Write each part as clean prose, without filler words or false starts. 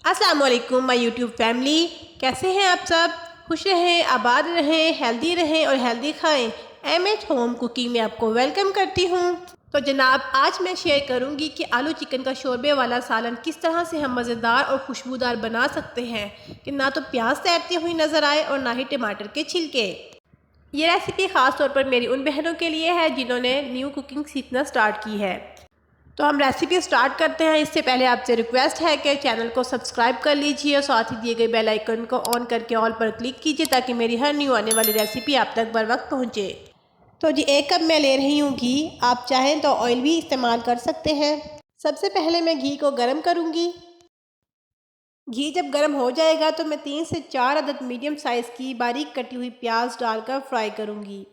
अस्सलाम वालेकुम my YouTube family. कैसे हैं आप सब? खुश रहें, आबाद रहें, हेल्दी रहें और हेल्दी खाएं। एम एच होम कुकिंग में आपको वेलकम करती हूं। तो जनाब, आज मैं शेयर करूंगी कि आलू चिकन का शोरबे वाला सालन किस तरह से हम मज़ेदार और खुशबूदार बना सकते हैं कि ना तो प्याज तैरती हुई नज़र आए और ना ही टमाटर के छिलके। ये रेसिपी ख़ास तौर पर मेरी उन बहनों के लिए है जिन्होंने न्यू कुकिंग सीखना स्टार्ट की है। तो हम रेसिपी स्टार्ट करते हैं। इससे पहले आपसे रिक्वेस्ट है कि चैनल को सब्सक्राइब कर लीजिए और साथ ही दिए गए बेल आइकन को ऑन करके ऑल पर क्लिक कीजिए ताकि मेरी हर न्यू आने वाली रेसिपी आप तक बर वक्त पहुँचे। तो जी, 1 कप मैं ले रही हूँ घी। आप चाहें तो ऑयल भी इस्तेमाल कर सकते हैं। सबसे पहले मैं घी को गर्म करूँगी। घी जब गर्म हो जाएगा तो मैं 3 से 4 अदद मीडियम साइज़ की बारीक कटी हुई प्याज डालकर फ्राई करूँगी।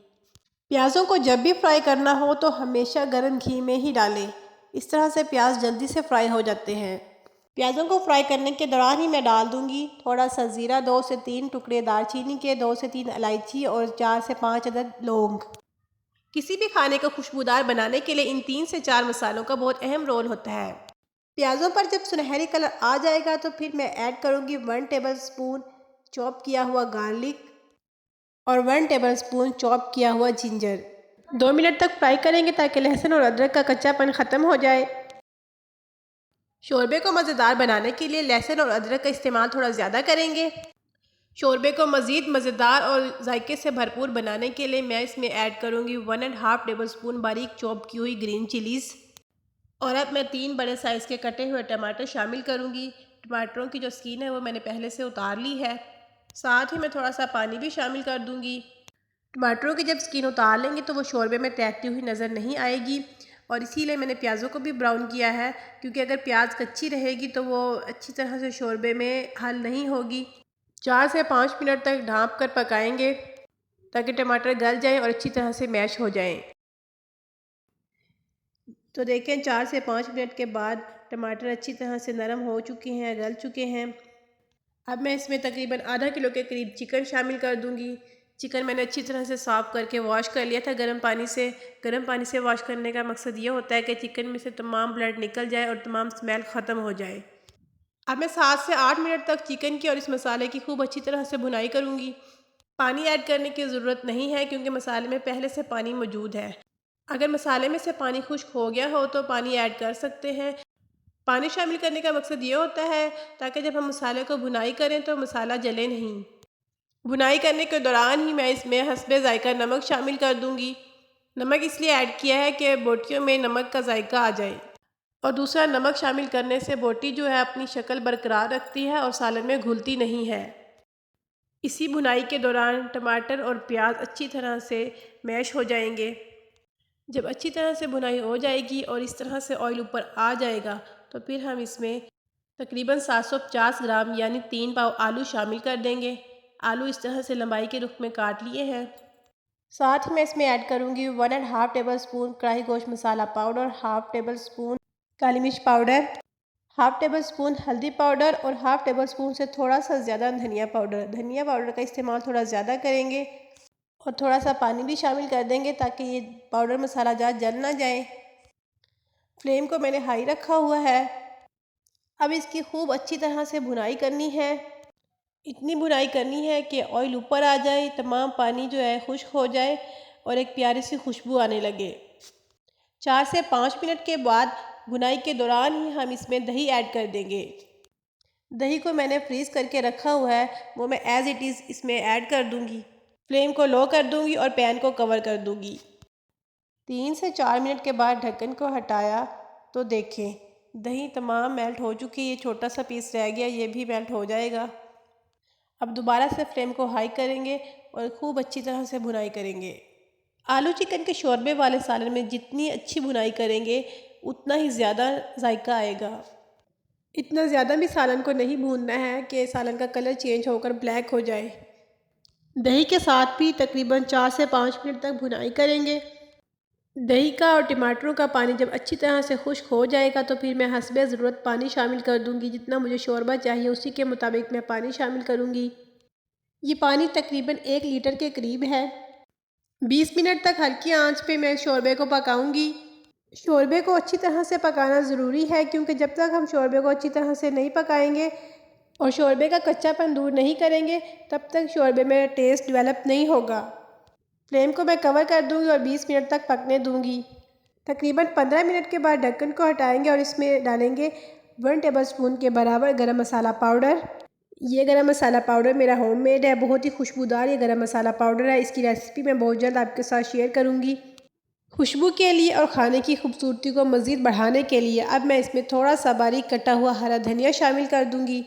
प्याज़ों को जब भी फ्राई करना हो तो हमेशा गर्म घी में ही डालें। इस तरह से प्याज जल्दी से फ्राई हो जाते हैं। प्याज़ों को फ्राई करने के दौरान ही मैं डाल दूंगी थोड़ा सा ज़ीरा, 2 से 3 टुकड़े दालचीनी के, 2 से 3 इलायची और 4 से 5 अदद लौंग। किसी भी खाने को खुशबूदार बनाने के लिए इन 3 से 4 मसालों का बहुत अहम रोल होता है। प्याज़ों पर जब सुनहरी कलर आ जाएगा तो फिर मैं ऐड करूँगी 1 टेबल स्पून चॉप किया हुआ गार्लिक और 1 टेबल स्पून चॉप किया हुआ जिंजर। 2 मिनट तक फ्राई करेंगे ताकि लहसुन और अदरक का कच्चापन ख़त्म हो जाए। शोरबे को मज़ेदार बनाने के लिए लहसुन और अदरक का इस्तेमाल थोड़ा ज़्यादा करेंगे। शोरबे को मज़ीद मज़ेदार और जायके से भरपूर बनाने के लिए मैं इसमें ऐड करूँगी 1.5 टेबल स्पून बारीक चॉप की हुई ग्रीन चिलीज़। और अब मैं 3 बड़े साइज़ के कटे हुए टमाटर शामिल करूँगी। टमाटरों की जो स्किन है वो मैंने पहले से उतार ली है। साथ ही मैं थोड़ा सा पानी भी शामिल कर दूँगी। टमाटरों की जब स्किन उतार लेंगे तो वो शोरबे में तैरती हुई नज़र नहीं आएगी। और इसीलिए मैंने प्याज़ों को भी ब्राउन किया है, क्योंकि अगर प्याज कच्ची रहेगी तो वो अच्छी तरह से शोरबे में हल नहीं होगी। 4 से 5 मिनट तक ढाँप कर पकाएंगे ताकि टमाटर गल जाएं और अच्छी तरह से मैश हो जाएं। तो देखें, 4 से 5 मिनट के बाद टमाटर अच्छी तरह से नरम हो चुके हैं, गल चुके हैं। अब मैं इसमें तकरीबन आधा किलो के करीब चिकन शामिल कर दूंगी। चिकन मैंने अच्छी तरह से साफ़ करके वॉश कर लिया था गर्म पानी से। गर्म पानी से वॉश करने का मकसद ये होता है कि चिकन में से तमाम ब्लड निकल जाए और तमाम स्मेल ख़त्म हो जाए। अब मैं 7 से 8 मिनट तक चिकन की और इस मसाले की खूब अच्छी तरह से भुनाई करूँगी। पानी ऐड करने की ज़रूरत नहीं है क्योंकि मसाले में पहले से पानी मौजूद है। अगर मसाले में से पानी खुश्क हो गया हो तो पानी ऐड कर सकते हैं। पानी शामिल करने का मकसद ये होता है ताकि जब हम मसाले को भुनाई करें तो मसाला जले नहीं। भुनाई करने के दौरान ही मैं इसमें हस्बे ज़ायका नमक शामिल कर दूंगी। नमक इसलिए ऐड किया है कि बोटियों में नमक का जायका आ जाए। और दूसरा, नमक शामिल करने से बोटी जो है अपनी शक्ल बरकरार रखती है और सालन में घुलती नहीं है। इसी भुनाई के दौरान टमाटर और प्याज अच्छी तरह से मैश हो जाएंगे। जब अच्छी तरह से भुनाई हो जाएगी और इस तरह से ऑयल ऊपर आ जाएगा तो फिर हम इसमें तकरीबन 750 ग्राम यानी 3 पाव आलू शामिल कर देंगे। आलू इस तरह से लंबाई के रुख में काट लिए हैं। साथ ही मैं इसमें ऐड करूँगी 1.5 टेबल स्पून कढ़ाई गोश्त मसाला पाउडर, हाफ़ टेबल स्पून काली मिर्च पाउडर, हाफ़ टेबल स्पून हल्दी पाउडर और हाफ़ टेबल स्पून से थोड़ा सा ज़्यादा धनिया पाउडर। धनिया पाउडर का इस्तेमाल थोड़ा ज़्यादा करेंगे और थोड़ा सा पानी भी शामिल कर देंगे ताकि ये पाउडर मसाला ज़्यादा जल ना जाए। फ्लेम को मैंने हाई रखा हुआ है। अब इसकी खूब अच्छी तरह से भुनाई करनी है। इतनी भुनाई करनी है कि ऑयल ऊपर आ जाए, तमाम पानी जो है खुश्क हो जाए और एक प्यारी सी खुशबू आने लगे। 4 से 5 मिनट के बाद भुनाई के दौरान ही हम इसमें दही ऐड कर देंगे। दही को मैंने फ्रीज़ करके रखा हुआ है, वो मैं एज़ इट इज़ इसमें ऐड कर दूंगी। फ्लेम को लो कर दूंगी और पैन को कवर कर दूंगी। 3 से 4 मिनट के बाद ढक्कन को हटाया तो देखें, दही तमाम मेल्ट हो चुकी है। ये छोटा सा पीस रह गया, ये भी मेल्ट हो जाएगा। अब दोबारा से फ्लेम को हाई करेंगे और खूब अच्छी तरह से भुनाई करेंगे। आलू चिकन के शोरबे वाले सालन में जितनी अच्छी भुनाई करेंगे उतना ही ज़्यादा जायका आएगा। इतना ज़्यादा भी सालन को नहीं भूनना है कि सालन का कलर चेंज होकर ब्लैक हो जाए। दही के साथ भी तकरीबन 4 से 5 मिनट तक भुनाई करेंगे। दही का और टमाटरों का पानी जब अच्छी तरह से खुश्क हो जाएगा तो फिर मैं हस्बे ज़रूरत पानी शामिल कर दूंगी। जितना मुझे शोरबा चाहिए उसी के मुताबिक मैं पानी शामिल करूंगी। ये पानी तकरीबन 1 लीटर के करीब है। 20 मिनट तक हल्की आंच पे मैं शोरबे को पकाऊंगी। शोरबे को अच्छी तरह से पकाना ज़रूरी है क्योंकि जब तक हम शोरबे को अच्छी तरह से नहीं पकाएंगे और शोरबे का कच्चापन दूर नहीं करेंगे तब तक शोरबे में टेस्ट डेवलप नहीं होगा। फ्लेम को मैं कवर कर दूंगी और 20 मिनट तक पकने दूंगी। तकरीबन 15 मिनट के बाद ढक्कन को हटाएंगे और इसमें डालेंगे 1 टेबलस्पून के बराबर गरम मसाला पाउडर। ये गरम मसाला पाउडर मेरा होममेड है, बहुत ही खुशबूदार ये गरम मसाला पाउडर है। इसकी रेसिपी मैं बहुत जल्द आपके साथ शेयर करूँगी। खुशबू के लिए और खाने की खूबसूरती को मज़ीद बढ़ाने के लिए अब मैं इसमें थोड़ा सा बारीक कटा हुआ हरा धनिया शामिल कर दूँगी।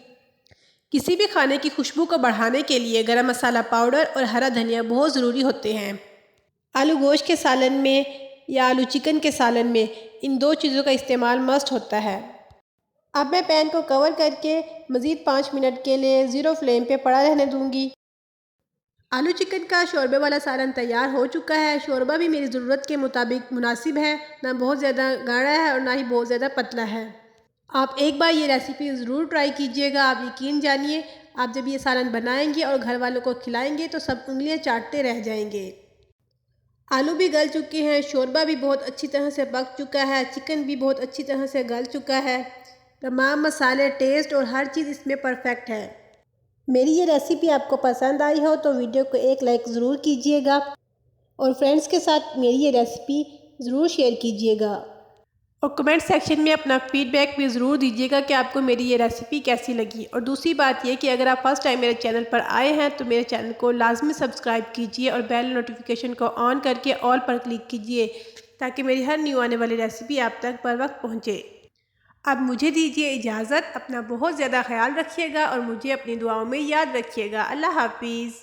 किसी भी खाने की खुशबू को बढ़ाने के लिए गरम मसाला पाउडर और हरा धनिया बहुत ज़रूरी होते हैं। आलू गोश्त के सालन में या आलू चिकन के सालन में इन दो चीज़ों का इस्तेमाल मस्ट होता है। अब मैं पैन को कवर करके मज़ीद 5 मिनट के लिए ज़ीरो फ्लेम पे पड़ा रहने दूंगी। आलू चिकन का शोरबे वाला सालन तैयार हो चुका है। शोरबा भी मेरी ज़रूरत के मुताबिक मुनासिब है, ना बहुत ज़्यादा गाढ़ा है और ना ही बहुत ज़्यादा पतला है। आप एक बार ये रेसिपी ज़रूर ट्राई कीजिएगा। आप यकीन जानिए, आप जब ये सालन बनाएंगे और घर वालों को खिलाएंगे तो सब उंगलियां चाटते रह जाएंगे। आलू भी गल चुके हैं, शोरबा भी बहुत अच्छी तरह से पक चुका है, चिकन भी बहुत अच्छी तरह से गल चुका है। तमाम मसाले, टेस्ट और हर चीज़ इसमें परफेक्ट है। मेरी ये रेसिपी आपको पसंद आई हो तो वीडियो को एक लाइक ज़रूर कीजिएगा और फ्रेंड्स के साथ मेरी ये रेसिपी ज़रूर शेयर कीजिएगा और कमेंट सेक्शन में अपना फीडबैक भी ज़रूर दीजिएगा कि आपको मेरी ये रेसिपी कैसी लगी। और दूसरी बात ये कि अगर आप फर्स्ट टाइम मेरे चैनल पर आए हैं तो मेरे चैनल को लाजमी सब्सक्राइब कीजिए और बेल नोटिफिकेशन को ऑन करके ऑल पर क्लिक कीजिए ताकि मेरी हर न्यू आने वाली रेसिपी आप तक बर वक्त पहुँचे। अब मुझे दीजिए इजाज़त। अपना बहुत ज़्यादा ख्याल रखिएगा और मुझे अपनी दुआओं में याद रखिएगा। अल्लाह हाफिज़।